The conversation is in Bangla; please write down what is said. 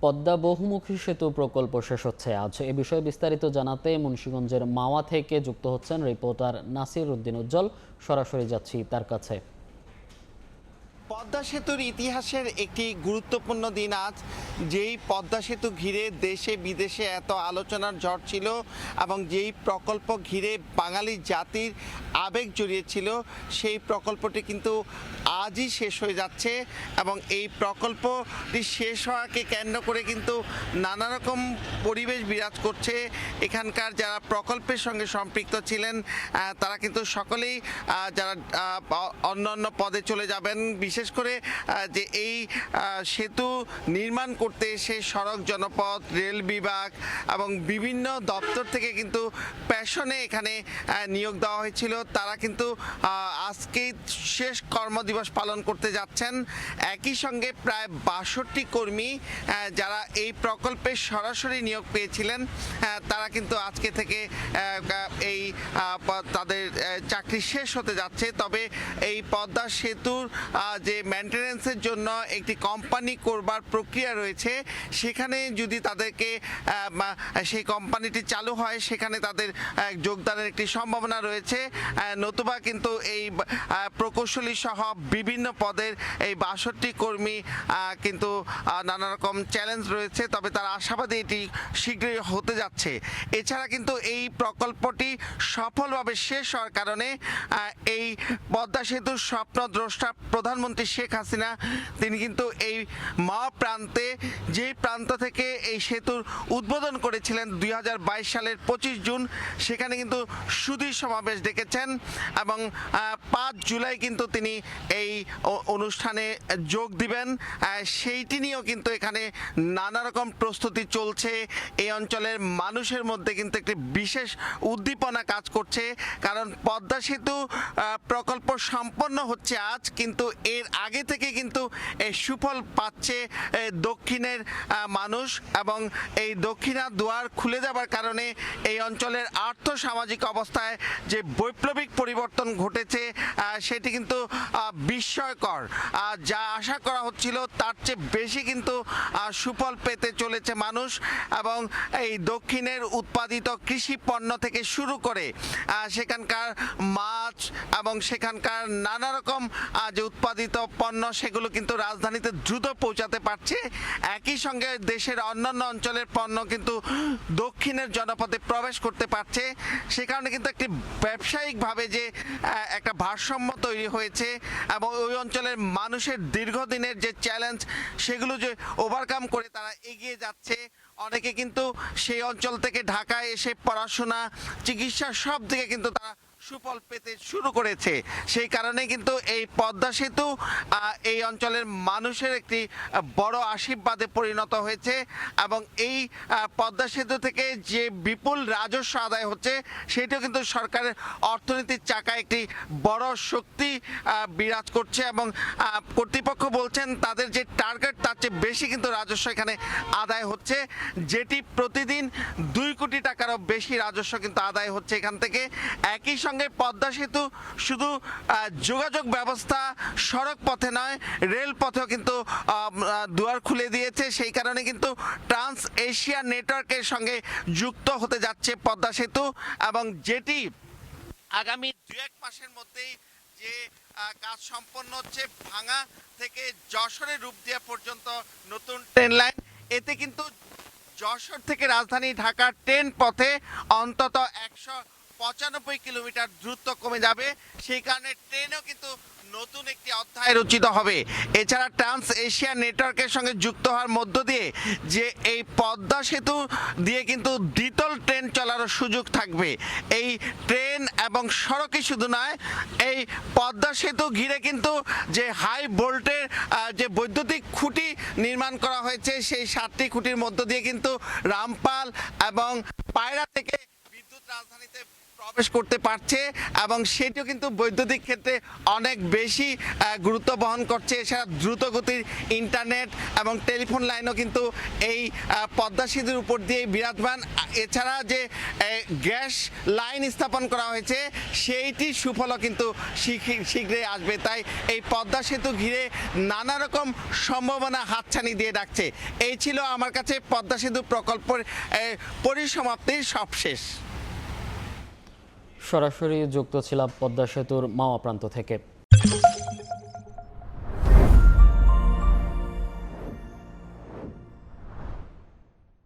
পদ্মা বহুমুখী সেতু প্রকল্প শেষ হচ্ছে আজ। এ বিষয়ে বিস্তারিত জানাতে মুন্সিগঞ্জের মাওয়া থেকে যুক্ত হচ্ছেন রিপোর্টার নাসির উদ্দিন উজ্জ্বল। সরাসরি যাচ্ছি তার কাছে। পদ্মা সেতুর ইতিহাসের একটি গুরুত্বপূর্ণ দিন আজ। যেই পদ্মা সেতু ঘিরে দেশে বিদেশে এত আলোচনার ঝড় ছিল এবং যেই প্রকল্প ঘিরে বাঙালি জাতির আবেগ জড়িয়েছিল, সেই প্রকল্পটি কিন্তু আজই শেষ হয়ে যাচ্ছে এবং এই প্রকল্পটি শেষ হওয়াকে কেন্দ্র করে কিন্তু নানা রকম পরিবেশ বিরাজ করছে। এখানকার যারা প্রকল্পের সঙ্গে সম্পৃক্ত ছিলেন তারা কিন্তু সকলেই যারা অন্যান্য পদে চলে যাবেন। বিশেষ করে যে এই সেতু নির্মাণ করতে এসে সড়ক জনপথ, রেল বিভাগ এবং বিভিন্ন দপ্তর থেকে কিন্তু প্যাশনে এখানে নিয়োগ দেওয়া হয়েছিল, তারা কিন্তু আজকে শেষ কর্মদিবস পালন করতে যাচ্ছেন। একই সঙ্গে প্রায় ৬২ কর্মী যারা এই প্রকল্পে সরাসরি নিয়োগ পেয়েছিলেন তারা কিন্তু আজকে থেকে এই তাদের চাকরি শেষ হতে যাচ্ছে। তবে এই পদ্মা সেতুর যে মেইনটেনেন্সের জন্য একটি কোম্পানি করবার প্রক্রিয়া রয়েছে, সেখানে যদি তাদেরকে সেই কোম্পানিটি চালু হয় সেখানে তাদের যোগদানের একটি সম্ভাবনা রয়েছে। নতুবা কিন্তু এই প্রকৌশলী সহ বিভিন্ন পদের এই ৬২ কর্মী কিন্তু নানা রকম চ্যালেঞ্জ রয়েছে, তবে তারা আশাবাদী এটি শীঘ্রই হতে যাচ্ছে। এছাড়া কিন্তু এই প্রকল্পটি সফলভাবে শেষ হওয়ার কারণে এই পদ্মা সেতুর স্বপ্নদ্রষ্টা প্রধানমন্ত্রী শেখ হাসিনা তিনি কিন্তু এই মাওয়া প্রান্তে, যে প্রান্ত থেকে এই সেতুর উদ্বোধন করেছিলেন ২০২২ সালের ২৫ জুন, সেখানে কিন্তু সুধীর সমাবেশ ডেকেছেন এবং ৫ জুলাই কিন্তু তিনি এই অনুষ্ঠানে যোগ দিবেন। সেইটি নিয়েও কিন্তু এখানে নানা রকম প্রস্তুতি চলছে। এই অঞ্চলের মানুষের মধ্যে কিন্তু একটি বিশেষ উদ্দীপনা কাজ করছে, কারণ পদ্মা সেতু প্রকল্প সম্পন্ন হচ্ছে আজ, কিন্তু এর আগে থেকে কিন্তু এই সুফল পাচ্ছে দক্ষিণের মানুষ এবং এই দক্ষিণা দুয়ার খুলে যাবার কারণে এই অঞ্চলের আর্থ সামাজিক অবস্থায় যে বৈপ্লবিক পরিবর্তন ঘটেছে সেটি কিন্তু বিস্ময়কর। যা আশা করা হচ্ছিল তার চেয়ে বেশি কিন্তু সুফল পেতে চলেছে মানুষ এবং এই দক্ষিণের উৎপাদিত কৃষি পণ্য থেকে শুরু করে সেখানকার মাছ এবং সেখানকার নানা রকম যে উৎপাদিত পণ্য সেগুলো কিন্তু রাজধানীতে দ্রুত পৌঁছাতে পারছে। একই সঙ্গে দেশের অন্যান্য অঞ্চলের পণ্য কিন্তু দক্ষিণের জনপদে প্রবেশ করতে পারছে। সে কারণে কিন্তু একটি ব্যবসায়িকভাবে যে একটা ভারসাম্য তৈরি হয়েছে এবং ওই অঞ্চলের মানুষের দীর্ঘদিনের যে চ্যালেঞ্জ সেগুলো যে ওভারকাম করে তারা এগিয়ে যাচ্ছে। অনেকে কিন্তু সেই অঞ্চল থেকে ঢাকায় এসে পড়াশোনা, চিকিৎসা সব দিকে কিন্তু তারা সুফল পেতে শুরু করেছে। সেই কারণে কিন্তু এই পদ্মা সেতু এই অঞ্চলের মানুষের একটি বড় আশীর্বাদে পরিণত হয়েছে এবং এই পদ্মা সেতু থেকে যে বিপুল রাজস্ব আদায় হচ্ছে সেটাও কিন্তু সরকারের অর্থনীতির চাকায় একটি বড় শক্তি বিরাজ করছে এবং কর্তৃপক্ষ বলছেন তাদের যে টার্গেট তার চেয়ে বেশি কিন্তু রাজস্ব এখানে আদায় হচ্ছে, যেটি প্রতিদিন ২ কোটি টাকারও বেশি রাজস্ব কিন্তু আদায় হচ্ছে এখান থেকে। একই সঙ্গে পদ্মা সেতু শুধু যোগাযোগ ব্যবস্থা সড়ক পথে নয়, রেল পথেও কিন্তু দুয়ার খুলে দিয়েছে। সেই কারণে কিন্তু ট্রান্স এশিয়া নেটওয়ার্কের সঙ্গে যুক্ত হতে যাচ্ছে পদ্মা সেতু এবং যেটি আগামী ২-১ মাসের মধ্যেই যে কাজ সম্পন্ন হচ্ছে ভাঙা থেকে যশোরের রূপদিয়া পর্যন্ত নতুন ট্রেন লাইন, এতে কিন্তু যশোর থেকে রাজধানী ঢাকার ট্রেন পথে অন্তত ১৯৫ কিলোমিটার দ্রুত কমে যাবে। সেই কারণে ট্রেনও কিন্তু নতুন একটি অধ্যায় রচিত হবে। এছাড়া ট্রান্স এশিয়া নেটওয়ার্কের সঙ্গে যুক্ত হওয়ার মধ্য দিয়ে যে এই পদ্মা সেতু দিয়ে কিন্তু দ্বিতল ট্রেন চলারও সুযোগ থাকবে। এই ট্রেন এবং সড়কই শুধু নয়, এই পদ্মা সেতু ঘিরে কিন্তু যে হাই ভোল্টের যে বৈদ্যুতিক খুঁটি নির্মাণ করা হয়েছে, সেই ৭টি খুঁটির মধ্য দিয়ে কিন্তু রামপাল এবং পায়রা থেকে বিদ্যুৎ রাজধানীতে প্রবেশ করতে পারছে এবং সেটিও কিন্তু বৈদ্যুতিক ক্ষেত্রে অনেক বেশি গুরুত্ব বহন করছে। এছাড়া দ্রুতগতির ইন্টারনেট এবং টেলিফোন লাইনও কিন্তু এই পদ্মা সেতুর উপর দিয়ে বিরাজমান। এছাড়া যে গ্যাস লাইন স্থাপন করা হয়েছে সেইটির সুফলও কিন্তু শীঘ্রই আসবে। তাই এই পদ্মা সেতু ঘিরে নানা রকম সম্ভাবনা হাতছানি দিয়ে ডাকছে। এই ছিল আমার কাছে পদ্মা সেতু প্রকল্পের পরিসমাপ্তির সবশেষ। সরাসরি যুক্ত ছিলাম পদ্মা সেতুর মাওয়া প্রান্ত থেকে।